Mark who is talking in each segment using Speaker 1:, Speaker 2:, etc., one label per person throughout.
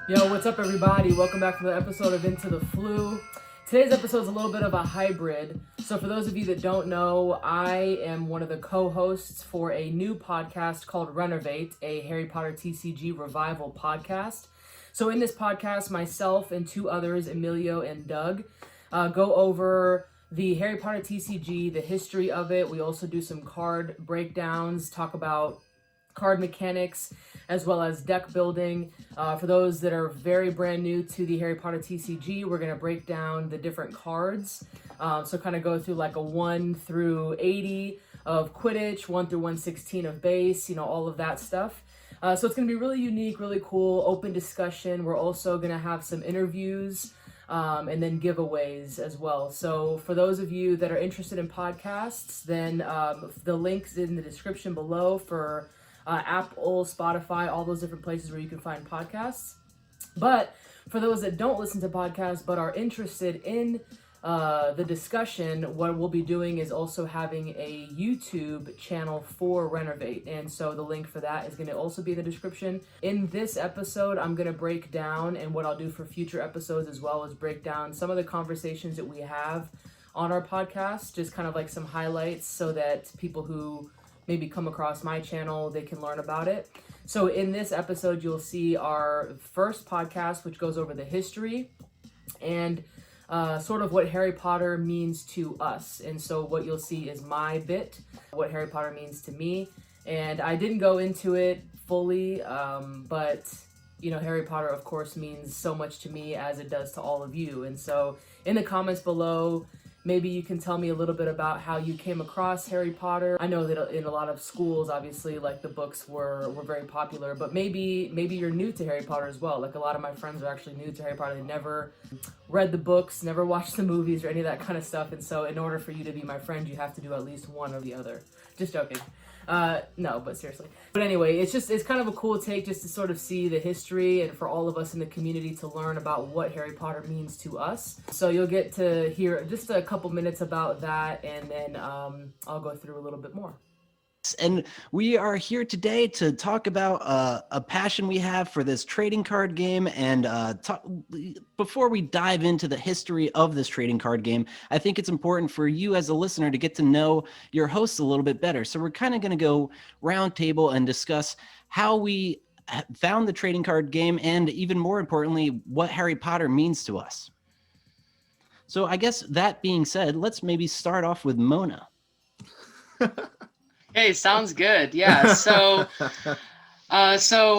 Speaker 1: Yo, what's up, everybody? Welcome back to the episode of Into The Floo. Today's episode is a little bit of a hybrid. So for those of you that don't know, I am one of the co-hosts for a new podcast called Rennervate, a Harry Potter TCG revival podcast. So in this podcast, myself and two others, Emilio and Doug, go over the Harry Potter TCG, the history of it. We also do some card breakdowns, talk about card mechanics, as well as deck building. For those that are very brand new to the Harry Potter TCG, we're going to break down the different cards. So kind of go through like a 1 through 80 of Quidditch, 1 through 116 of base, all of that stuff. So it's going to be really unique, really cool, open discussion. We're also going to have some interviews and then giveaways as well. So for those of you that are interested in podcasts, then the link's in the description below for Apple, Spotify, all those different places where you can find podcasts. But for those that don't listen to podcasts but are interested in the discussion, what we'll be doing is also having a YouTube channel for Rennervate. And so the link for that is going to also be in the description. In this episode, I'm going to break down, and what I'll do for future episodes as well, is break down some of the conversations that we have on our podcast, just kind of like some highlights so that people who maybe come across my channel, they can learn about it. So in this episode, you'll see our first podcast, which goes over the history and sort of what Harry Potter means to us. And so what you'll see is my bit, what Harry Potter means to me. And I didn't go into it fully, but Harry Potter, of course, means so much to me as it does to all of you. And so in the comments below, maybe you can tell me a little bit about how you came across Harry Potter. I know that in a lot of schools, obviously, like the books were very popular, but maybe you're new to Harry Potter as well. Like a lot of my friends are actually new to Harry Potter. They never read the books, never watched the movies or any of that kind of stuff. And so in order for you to be my friend, you have to do at least one or the other. Just joking. No, but seriously. But anyway, it's kind of a cool take just to sort of see the history and for all of us in the community to learn about what Harry Potter means to us. So you'll get to hear just a couple minutes about that, and then I'll go through a little bit more.
Speaker 2: And we are here today to talk about a passion we have for this trading card game. And before we dive into the history of this trading card game, I think it's important for you as a listener to get to know your hosts a little bit better. So we're kind of going to go round table and discuss how we found the trading card game, and even more importantly, what Harry Potter means to us. So I guess that being said, let's maybe start off with Mona.
Speaker 3: Hey, sounds good. Yeah. So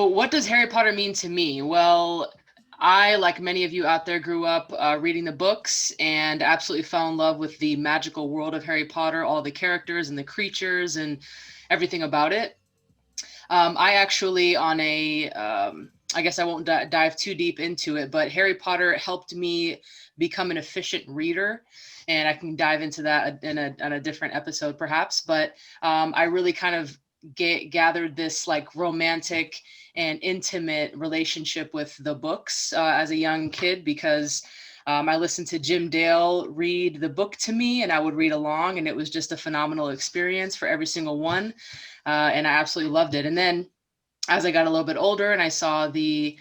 Speaker 3: what does Harry Potter mean to me? Well, I, like many of you out there, grew up reading the books and absolutely fell in love with the magical world of Harry Potter, all the characters and the creatures and everything about it. I actually, I guess I won't dive too deep into it, but Harry Potter helped me become an efficient reader. And I can dive into that on a different episode perhaps. But I really kind of gathered this like romantic and intimate relationship with the books as a young kid, because I listened to Jim Dale read the book to me and I would read along, and it was just a phenomenal experience for every single one. And I absolutely loved it. And then as I got a little bit older and I saw the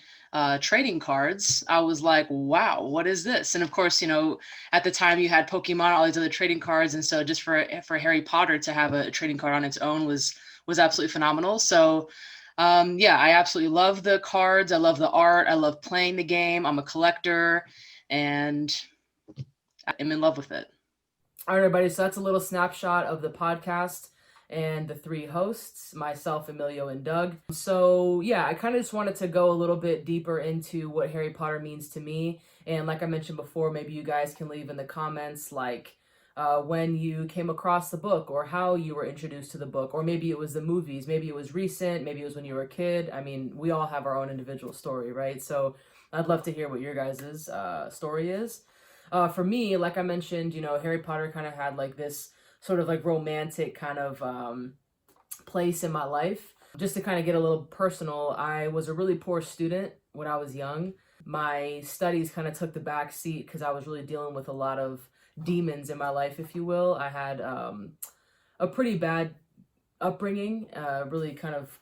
Speaker 3: trading cards, I was like, wow, what is this? And of course, at the time you had Pokemon, all these other trading cards. And so just for Harry Potter to have a trading card on its own was absolutely phenomenal. So I absolutely love the cards. I love the art. I love playing the game. I'm a collector and I'm in love with it.
Speaker 1: All right, everybody. So that's a little snapshot of the podcast and the three hosts, myself, Emilio, and Doug. So yeah, I kind of just wanted to go a little bit deeper into what Harry Potter means to me. And like I mentioned before, maybe you guys can leave in the comments like when you came across the book or how you were introduced to the book, or maybe it was the movies, maybe it was recent, maybe it was when you were a kid. I mean, we all have our own individual story, right? So I'd love to hear what your guys' story is. For me, like I mentioned, Harry Potter kind of had like this sort of like romantic kind of place in my life. Just to kind of get a little personal, I was a really poor student when I was young. My studies kind of took the back seat because I was really dealing with a lot of demons in my life, if you will. I had a pretty bad upbringing, really kind of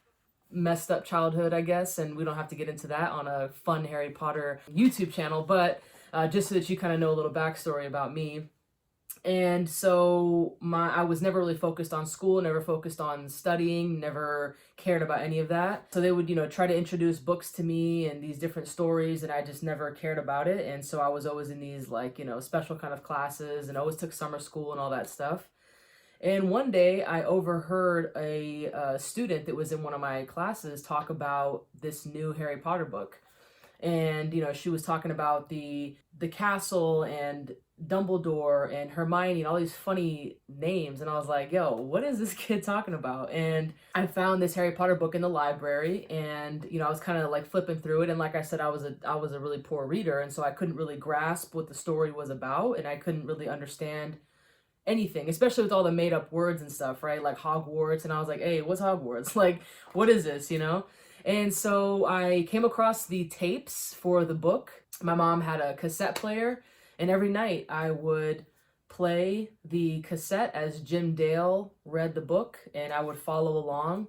Speaker 1: messed up childhood, I guess, and we don't have to get into that on a fun Harry Potter YouTube channel, but just so that you kind of know a little backstory about me. And so I was never really focused on school, never focused on studying, never cared about any of that. So they would, try to introduce books to me and these different stories, and I just never cared about it. And so I was always in these special kind of classes and always took summer school and all that stuff. And one day I overheard a student that was in one of my classes talk about this new Harry Potter book. And, she was talking about the castle and Dumbledore and Hermione and all these funny names. And I was like, yo, what is this kid talking about? And I found this Harry Potter book in the library, and, I was kind of like flipping through it. And like I said, I was a really poor reader. And so I couldn't really grasp what the story was about. And I couldn't really understand anything, especially with all the made up words and stuff, right? Like Hogwarts. And I was like, hey, what's Hogwarts? Like, what is this, And so I came across the tapes for the book. My mom had a cassette player, and every night I would play the cassette as Jim Dale read the book, and I would follow along.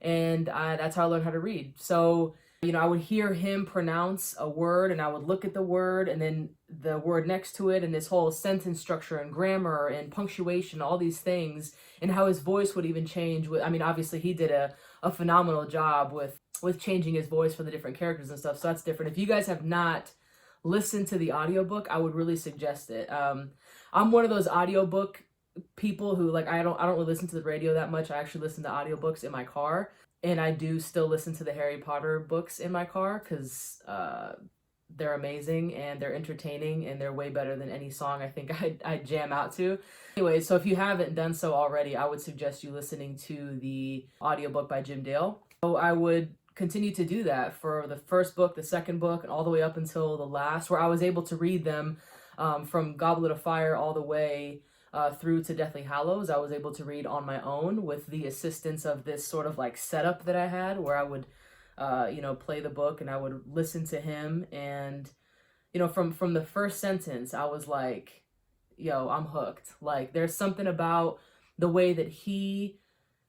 Speaker 1: And that's how I learned how to read. So, I would hear him pronounce a word, and I would look at the word and then the word next to it, and this whole sentence structure and grammar and punctuation, all these things, and how his voice would even change. Obviously he did a phenomenal job with changing his voice for the different characters and stuff. So that's different. If you guys have not listened to the audiobook, I would really suggest it. I'm one of those audiobook people who I don't really listen to the radio that much. I actually listen to audiobooks in my car. And I do still listen to the Harry Potter books in my car because they're amazing and they're entertaining and they're way better than any song I think I'd jam out to. Anyway, so if you haven't done so already, I would suggest you listening to the audiobook by Jim Dale. So I would continue to do that for the first book, the second book, and all the way up until the last, where I was able to read them from Goblet of Fire all the way through to Deathly Hallows. I was able to read on my own with the assistance of this sort of setup that I had, where I would, play the book and I would listen to him. And, from the first sentence, I was like, yo, I'm hooked. There's something about the way that he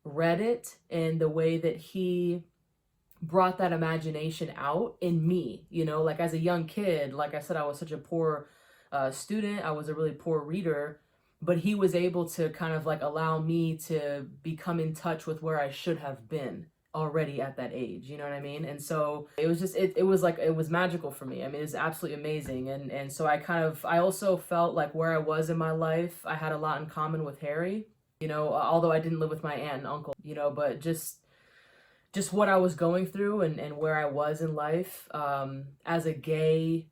Speaker 1: read it and the way that he brought that imagination out in me, as a young kid. Like I said, I was such a poor student. I was a really poor reader. But he was able to kind of allow me to become in touch with where I should have been already at that age, you know what I mean? And so it was just, it was magical for me. It was absolutely amazing. And so I also felt like where I was in my life, I had a lot in common with Harry, although I didn't live with my aunt and uncle, but just what I was going through and where I was in life as a gay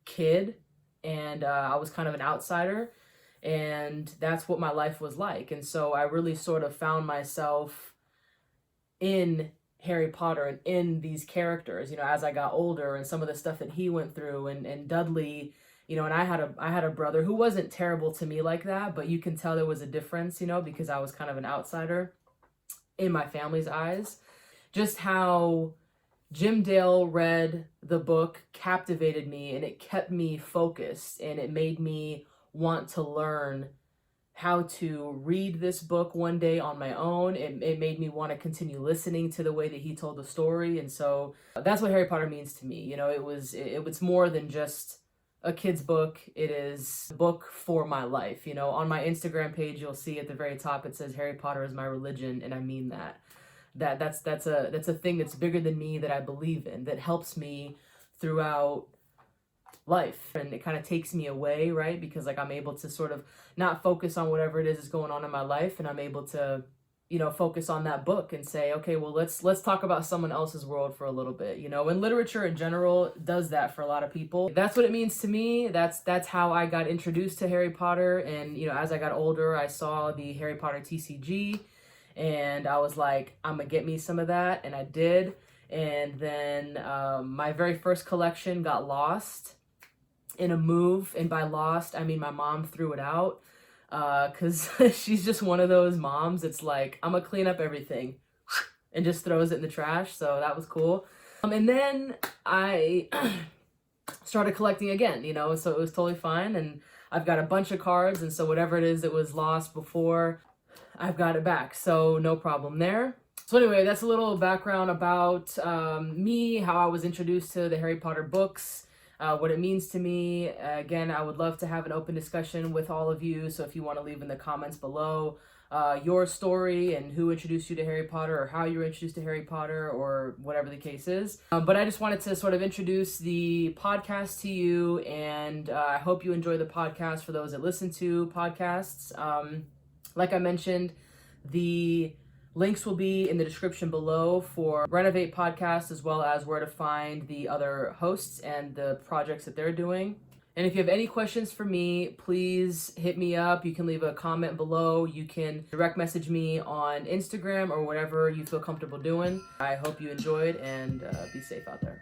Speaker 1: kid. And I was kind of an outsider. And that's what my life was like. And so I really sort of found myself in Harry Potter and in these characters, as I got older, and some of the stuff that he went through, and Dudley, and I had a brother who wasn't terrible to me like that, but you can tell there was a difference, because I was kind of an outsider in my family's eyes. Just how Jim Dale read the book captivated me, and it kept me focused, and it made me want to learn how to read this book one day on my own. It made me want to continue listening to the way that he told the story. And so that's what Harry Potter means to me. It was more than just a kid's book. It is a book for my life. On my Instagram page, you'll see at the very top, it says Harry Potter is my religion. And I mean that. That's a thing that's bigger than me, that I believe in, that helps me throughout life. And it kind of takes me away, right? Because I'm able to sort of not focus on whatever it is that's going on in my life, and I'm able to focus on that book and say, okay, well, let's talk about someone else's world for a little bit, and literature in general does that for a lot of people. That's what it means to me. That's how I got introduced to Harry Potter. And as I got older, I saw the Harry Potter TCG, and I was like, I'm gonna get me some of that, and I did. And then my very first collection got lost in a move, and by lost I mean my mom threw it out, because she's just one of those moms. It's like, I'm gonna clean up everything, and just throws it in the trash. So that was cool. And then I started collecting again, so it was totally fine. And I've got a bunch of cards, and so whatever it is that was lost before, I've got it back, so no problem there. So anyway, that's a little background about me, how I was introduced to the Harry Potter books, what it means to me. Again, I would love to have an open discussion with all of you. So if you want to leave in the comments below your story and who introduced you to Harry Potter or how you were introduced to Harry Potter or whatever the case is. But I just wanted to sort of introduce the podcast to you, and I hope you enjoy the podcast for those that listen to podcasts. Like I mentioned, the links will be in the description below for Rennervate Podcast, as well as where to find the other hosts and the projects that they're doing. And if you have any questions for me, please hit me up. You can leave a comment below. You can direct message me on Instagram or whatever you feel comfortable doing. I hope you enjoyed, and be safe out there.